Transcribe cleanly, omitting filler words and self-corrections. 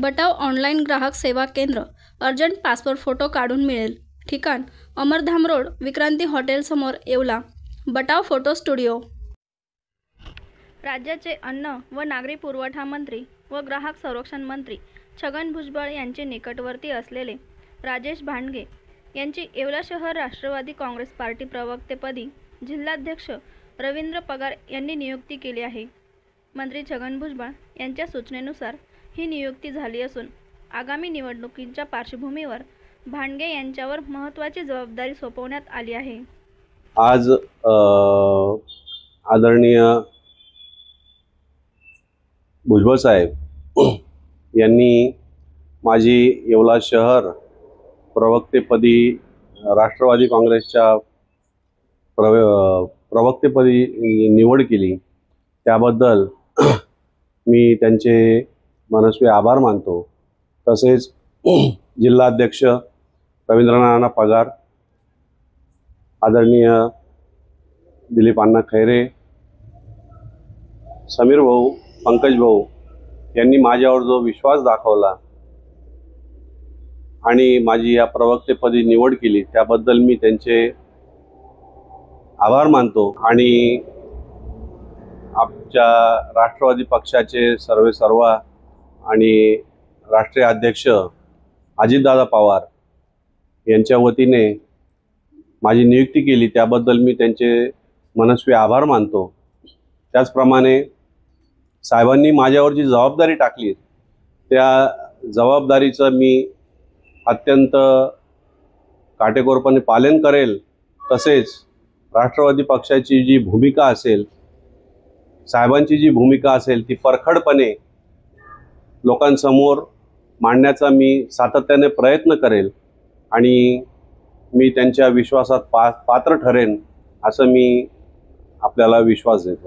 बटाव online ग्राहक सेवा केंद्र। अर्जंट पासपोर्ट फोटो काढून मिळेल। ठिकाण अमरधाम रोड, विक्रांती हॉटेल समोर, येवला। बटाव photo studio. राज्याचे अन्न व नागरी पुरवठा मंत्री व ग्राहक संरक्षण मंत्री छगन भुजबळ यांचे निकटवर्ती असलेले राजेश भांडगे यांची येवला शहर राष्ट्रवादी काँग्रेस पार्टी प्रवक्तेपदी जिल्हाध्यक्ष रवींद्र पगार यांनी नियुक्ती केली आहे। मंत्री छगन भुजबळ यांच्या सूचनेनुसार ही नियुक्ती झाली असून आगामी निवडणुकींच्या पार्श्वभूमीवर भांडगे यांच्यावर महत्त्वाची जबाबदारी सोपवण्यात आली आहे। आज आदरणीय भुजबळ साहेब यांनी माझी येवला शहर प्रवक्तेपदी राष्ट्रवादी काँग्रेसच्या प्रवक्तेपदी निवड केली, त्याबद्दल मी त्यांचे मनस्वी आभार मानतो। तसेच जिल्हाध्यक्ष रवींद्र पगार, आदरणीय दिलीप अण्णा खैरे, समीर भाऊ, पंकज भाऊ यांनी माझ्यावर जो विश्वास दाखवला आणि माझी या प्रवक्तेपदी निवड केली, त्याबद्दल मी त्यांचे आभार मानतो। आणि आमच्या राष्ट्रवादी पक्षाचे सर्वेसर्वा आणि राष्ट्रीय अध्यक्ष अजितदादा पवार यांच्या वतीने माझी नियुक्ती केली, त्याबद्दल मी त्यांचे मनस्वी आभार मानतो। त्याचप्रमाणे साहेबांनी माझ्यावर जी जबाबदारी टाकली, त्या जबाबदारीचं मी अत्यंत काटेकोरपणे पालन करेल। तसेच राष्ट्रवादी पक्षाची जी भूमिका असेल, साहेबांची जी भूमिका असेल, ती परखडपणे लोकांसमोर मांडण्याचा मी सातत्याने प्रयत्न करेल आणि मी त्यांच्या विश्वासात पात्र ठरेन असं मी आपल्याला विश्वास देतो।